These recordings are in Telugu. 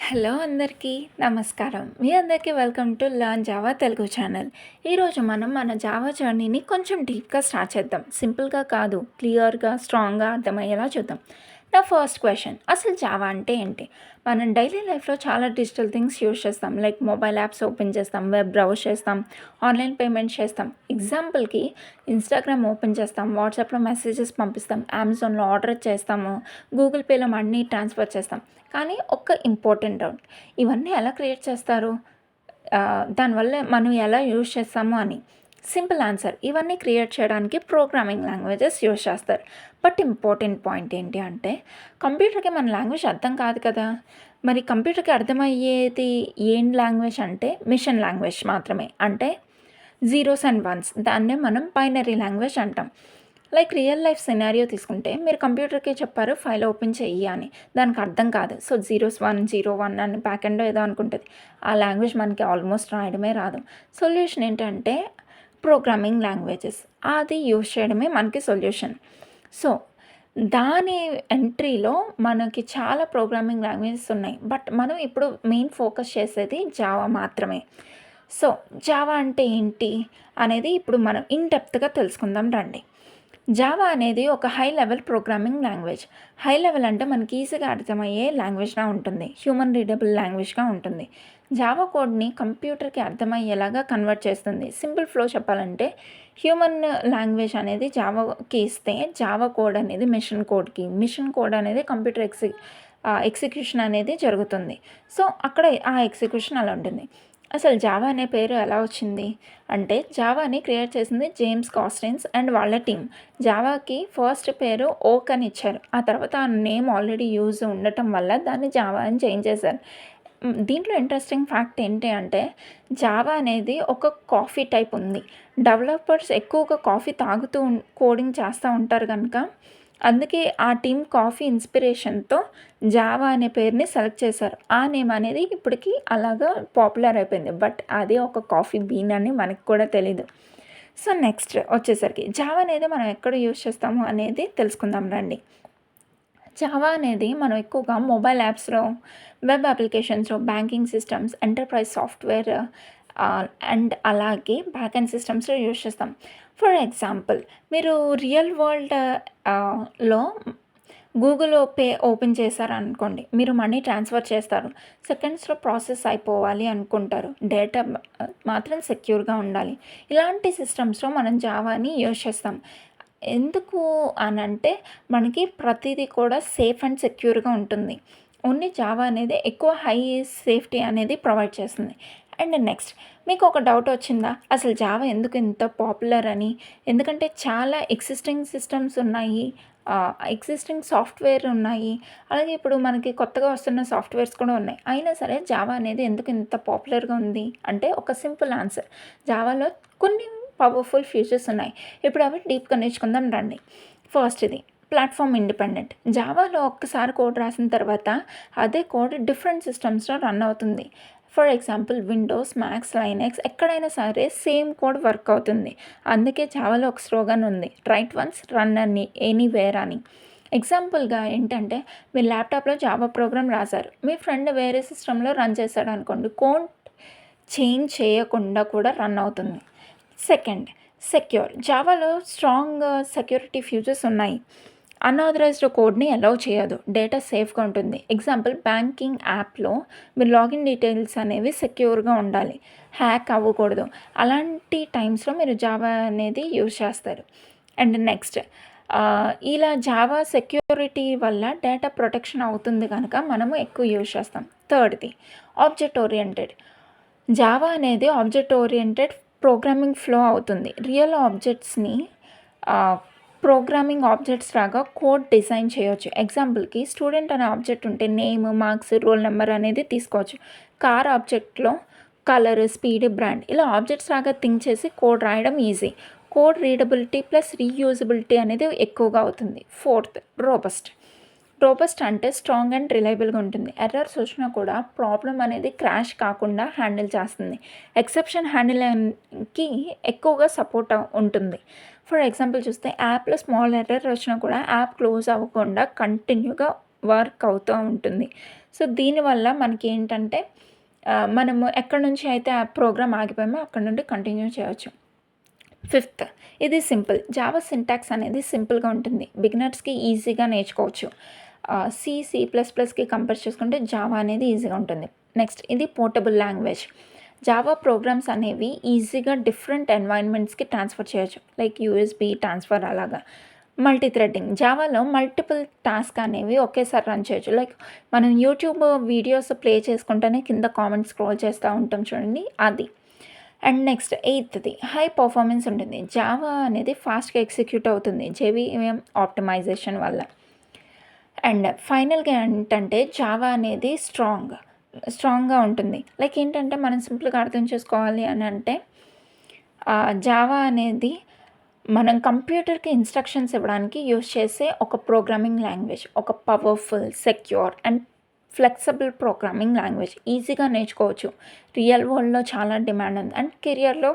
హలో అందరికీ నమస్కారం. మీ అందరికీ welcome to learn Java Telugu channel. ఈరోజు మనం మన జావా జర్నీని కొంచెం డీప్గా స్టార్ట్ చేద్దాం. సింపుల్గా కాదు, క్లియర్గా, స్ట్రాంగ్గా అర్థమయ్యేలా చూద్దాం. నా ఫస్ట్ క్వశ్చన్, అసలు జావా అంటే ఏంటి? మనం డైలీ లైఫ్లో చాలా డిజిటల్ థింగ్స్ యూజ్ చేస్తాం. లైక్ మొబైల్ యాప్స్ ఓపెన్ చేస్తాం, వెబ్ బ్రౌజ్ చేస్తాం, ఆన్లైన్ పేమెంట్స్ చేస్తాం. ఎగ్జాంపుల్కి ఇన్స్టాగ్రామ్ ఓపెన్ చేస్తాం, వాట్సాప్లో మెసేజెస్ పంపిస్తాం, అమెజాన్లో ఆర్డర్ చేస్తాము, గూగుల్ పేలో మనీ ట్రాన్స్ఫర్ చేస్తాం. కానీ ఒక్క ఇంపార్టెంట్ డౌట్, ఇవన్నీ ఎలా క్రియేట్ చేస్తారు? దానివల్ల మనం ఎలా యూజ్ చేస్తాము అని. సింపుల్ ఆన్సర్, ఇవన్నీ క్రియేట్ చేయడానికి ప్రోగ్రామింగ్ లాంగ్వేజెస్ యూజ్ చేస్తారు. బట్ ఇంపార్టెంట్ పాయింట్ ఏంటి అంటే, కంప్యూటర్కి మన లాంగ్వేజ్ అర్థం కాదు కదా. మరి కంప్యూటర్కి అర్థమయ్యేది ఏం లాంగ్వేజ్ అంటే మిషన్ లాంగ్వేజ్ మాత్రమే. అంటే జీరోస్ అండ్ వన్స్, దాన్నే మనం బైనరీ లాంగ్వేజ్ అంటాం. లైక్ రియల్ లైఫ్ సినారియో తీసుకుంటే, మీరు కంప్యూటర్కి చెప్పారు ఫైల్ ఓపెన్ చెయ్యి అని, దానికి అర్థం కాదు. సో 0101 అని బ్యాక్ ఎండ్ ఏదో అనుకుంటుంది. ఆ లాంగ్వేజ్ మనకి ఆల్మోస్ట్ రాయడమే రాదు. సొల్యూషన్ ఏంటంటే ప్రోగ్రామింగ్ లాంగ్వేజెస్, అది యూజ్ చేయడమే మనకి సొల్యూషన్. సో దాని ఎంట్రీలో మనకి చాలా ప్రోగ్రామింగ్ లాంగ్వేజెస్ ఉన్నాయి. బట్ మనం ఇప్పుడు మెయిన్ ఫోకస్ చేసేది జావా మాత్రమే. సో జావా అంటే ఏంటి అనేది ఇప్పుడు మనం ఇన్ డెప్త్గా తెలుసుకుందాం రండి. జావా అనేది ఒక high level programming language. High level అంటే మనకి ఈజీగా అర్థమయ్యే లాంగ్వేజ్గా ఉంటుంది, హ్యూమన్ రీడబుల్ లాంగ్వేజ్గా ఉంటుంది. జావా కోడ్ని కంప్యూటర్కి అర్థమయ్యేలాగా కన్వర్ట్ చేస్తుంది. సింపుల్ ఫ్లో చెప్పాలంటే, హ్యూమన్ లాంగ్వేజ్ అనేది జావాకి ఇస్తే, జావా కోడ్ అనేది మిషన్ కోడ్కి, మిషన్ కోడ్ అనేది కంప్యూటర్ ఎగ్జిక్యూషన్ అనేది జరుగుతుంది. సో అక్కడ ఆ ఎగ్జిక్యూషన్ అలా ఉంటుంది. అసలు జావా అనే పేరు ఎలా వచ్చింది అంటే, జావాని క్రియేట్ చేసింది జేమ్స్ కాస్టిన్స్ అండ్ వాళ్ళ టీం. జావాకి ఫస్ట్ పేరు ఓక్ అని ఇచ్చారు. ఆ తర్వాత ఆ నేమ్ ఆల్రెడీ యూజ్ ఉండటం వల్ల దాన్ని జావా అని చేంజ్ చేశారు. దీంట్లో ఇంట్రెస్టింగ్ ఫ్యాక్ట్ ఏంటి అంటే, జావా అనేది ఒక కాఫీ టైప్ ఉంది. డెవలపర్స్ ఎక్కువగా కాఫీ తాగుతూ కోడింగ్ చేస్తూ ఉంటారు కనుక, అందుకే ఆ టీమ్ కాఫీ ఇన్స్పిరేషన్తో జావా అనే పేరుని సెలెక్ట్ చేశారు. ఆ నేమ్ అనేది ఇప్పటికీ అలాగా పాపులర్ అయిపోయింది. బట్ అది ఒక కాఫీ బీన్ అని మనకు కూడా తెలీదు. సో నెక్స్ట్ వచ్చేసరికి జావా అనేది మనం ఎక్కడ యూజ్ చేస్తాము అనేది తెలుసుకుందాం రండి. జావా అనేది మనం ఎక్కువగా మొబైల్ యాప్స్లో, వెబ్ అప్లికేషన్స్లో, banking systems, enterprise software and అలాగే బ్యాక్ ఎండ్ సిస్టమ్స్లో యూజ్ చేస్తాం. ఫర్ ఎగ్జాంపుల్, మీరు రియల్ వరల్డ్ లో గూగుల్ పే ఓపెన్ చేశారనుకోండి, మీరు మనీ ట్రాన్స్ఫర్ చేస్తారు. సెకండ్స్లో ప్రాసెస్ అయిపోవాలి అనుకుంటారు. డేటా మాత్రం సెక్యూర్గా ఉండాలి. ఇలాంటి సిస్టమ్స్లో మనం జావాని యూజ్ చేస్తాం. ఎందుకు అనంటే, మనకి ప్రతిదీ కూడా సేఫ్ అండ్ సెక్యూర్గా ఉంటుంది. ఓన్లీ జావా అనేది ఎక్కువ హై సేఫ్టీ అనేది ప్రొవైడ్ చేస్తుంది. అండ్ నెక్స్ట్, మీకు ఒక డౌట్ వచ్చిందా, అసలు జావా ఎందుకు ఇంత పాపులర్ అని? ఎందుకంటే చాలా ఎగ్జిస్టింగ్ సిస్టమ్స్ ఉన్నాయి, ఎగ్జిస్టింగ్ సాఫ్ట్వేర్ ఉన్నాయి, అలాగే ఇప్పుడు మనకి కొత్తగా వస్తున్న సాఫ్ట్వేర్స్ కూడా ఉన్నాయి. అయినా సరే జావా అనేది ఎందుకు ఇంత పాపులర్గా ఉంది అంటే, ఒక సింపుల్ ఆన్సర్, జావాలో కొన్ని పవర్ఫుల్ ఫీచర్స్ ఉన్నాయి. ఇప్పుడు అవి డీప్గా నేర్చుకుందాం రండి. ఫస్ట్, ఇది ప్లాట్ఫామ్ ఇండిపెండెంట్. జావాలో ఒక్కసారి కోడ్ రాసిన తర్వాత అదే కోడ్ డిఫరెంట్ సిస్టమ్స్లో రన్ అవుతుంది. For example, Windows, max, Linux ఎక్కడైనా సరే సేమ్ కోడ్ వర్క్ అవుతుంది. అందుకే జావాలో ఒక స్లోగన్ ఉంది, రైట్ వన్స్ రన్ అని ఎనీవేర్ అని. ఎగ్జాంపుల్గా ఏంటంటే, మీరు ల్యాప్టాప్లో జావా ప్రోగ్రామ్ రాశారు, మీ ఫ్రెండ్ వేరే సిస్టంలో రన్ చేశాడు అనుకోండి, కోడ్ చేంజ్ చేయకుండా కూడా రన్ అవుతుంది. Second, secure. జావాలో స్ట్రాంగ్ సెక్యూరిటీ ఫీచర్స్ ఉన్నాయి. అన్ఆథరైజ్డ్ కోడ్ని అలౌ చేయదు, డేటా సేఫ్గా ఉంటుంది. ఎగ్జాంపుల్, బ్యాంకింగ్ యాప్లో మీరు లాగిన్ డీటెయిల్స్ అనేవి సెక్యూర్గా ఉండాలి, హ్యాక్ అవ్వకూడదు. అలాంటి టైమ్స్లో మీరు జావా అనేది యూజ్ చేస్తారు. అండ్ నెక్స్ట్, ఇలా జావా సెక్యూరిటీ వల్ల డేటా ప్రొటెక్షన్ అవుతుంది కనుక మనము ఎక్కువ యూజ్ చేస్తాం. థర్డ్ది, ఆబ్జెక్ట్ ఓరియంటెడ్. జావా అనేది ఆబ్జెక్ట్ ఓరియంటెడ్ ప్రోగ్రామింగ్ ఫ్లో అవుతుంది. రియల్ ఆబ్జెక్ట్స్ని ప్రోగ్రామింగ్ ఆబ్జెక్ట్స్ లాగా కోడ్ డిజైన్ చేయవచ్చు. ఎగ్జాంపుల్కి, స్టూడెంట్ అనే ఆబ్జెక్ట్ ఉంటే నేమ్, మార్క్స్, రోల్ నెంబర్ అనేది తీసుకోవచ్చు. కార్ ఆబ్జెక్ట్లో కలర్, స్పీడ్, బ్రాండ్, ఇలా ఆబ్జెక్ట్స్ లాగా థింక్ చేసి కోడ్ రాయడం easy. Code readability plus reusability అనేది ఎక్కువగా అవుతుంది. Fourth, robust. రోబస్ట్ అంటే స్ట్రాంగ్ అండ్ రిలయబుల్గా ఉంటుంది. ఎర్రర్స్ వచ్చినా కూడా ప్రాబ్లం అనేది క్రాష్ కాకుండా హ్యాండిల్ చేస్తుంది. ఎక్సెప్షన్ హ్యాండిల్కి ఎక్కువగా సపోర్ట్ ఉంటుంది. ఫర్ ఎగ్జాంపుల్ చూస్తే, యాప్లో స్మాల్ ఎర్రర్ వచ్చినా కూడా యాప్ క్లోజ్ అవ్వకుండా కంటిన్యూగా వర్క్ అవుతూ ఉంటుంది. సో, దీనివల్ల మనకి ఏంటంటే మనము ఎక్కడి నుంచి అయితే ఆ ప్రోగ్రామ్ ఆగిపోయామో అక్కడి నుండి కంటిన్యూ చేయొచ్చు. ఫిఫ్త్, ఇది సింపుల్. జావా సింటాక్స్ అనేది సింపుల్‌గా ఉంటుంది. బిగినర్స్‌కి ఈజీగా నేర్చుకోవచ్చు. సి ప్లస్ ప్లస్‌కి కంపేర్ చేసుకుంటే జావా అనేది ఈజీగా ఉంటుంది. నెక్స్ట్, ఇది పోర్టబుల్ లాంగ్వేజ్. జావా ప్రోగ్రామ్స్ అనేవి ఈజీగా డిఫరెంట్ ఎన్వైర్న్మెంట్స్‌కి ట్రాన్స్ఫర్ చేయొచ్చు. లైక్ యూఎస్‌బీ ట్రాన్స్ఫర్ అలాగా. Multithreading. జావాలో మల్టిపుల్ టాస్క్ అనేవి ఒకేసారి రన్ చేయొచ్చు. లైక్ మనం యూట్యూబ్ వీడియోస్ ప్లే చేసుకుంటేనే కింద కామెంట్స్ స్క్రోల్ చేస్తూ ఉంటాం చూడండి అది. అండ్ నెక్స్ట్ ఎయిత్‌ది హై పర్ఫార్మెన్స్ ఉంటుంది. జావా అనేది ఫాస్ట్‌గా ఎగ్జిక్యూట్ అవుతుంది జేవీఎం ఆప్టిమైజేషన్ వల్ల. అండ్ ఫైనల్‌గా ఏంటంటే జావా అనేది స్ట్రాంగ్‌గా ఉంటుంది. లైక్ ఏంటంటే మనం సింపుల్‌గా అర్థం చేసుకోవాలి అని అంటే జావా అనేది మనం కంప్యూటర్‌కి ఇన్‌స్ట్రక్షన్స్ ఇవ్వడానికి యూజ్ చేసే ఒక ప్రోగ్రామింగ్ లాంగ్వేజ్. ఒక powerful, secure and flexible programming language. ఈజీగా నేర్చుకోవచ్చు. రియల్ వరల్డ్‌లో చాలా డిమాండ్ ఉంది. అండ్ కెరియర్‌లో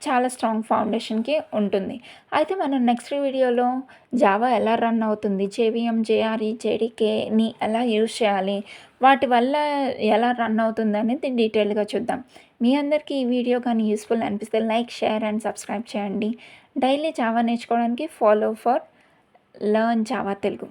చాలా స్ట్రాంగ్ ఫౌండేషన్‌కి ఉంటుంది. అయితే మనం నెక్స్ట్ వీడియోలో జావా ఎలా రన్ అవుతుంది, జేవీఎం, జేఆర్‌ఈ, జేడీకేని ఎలా యూజ్ చేయాలి, వాటి వల్ల ఎలా రన్ అవుతుందనేది డీటెయిల్‌గా చూద్దాం. మీ అందరికీ ఈ వీడియో కానీ యూస్‌ఫుల్ అనిపిస్తే లైక్, షేర్ అండ్ సబ్స్క్రైబ్ చేయండి. డైలీ జావా నేర్చుకోవడానికి follow for learn Java Telugu.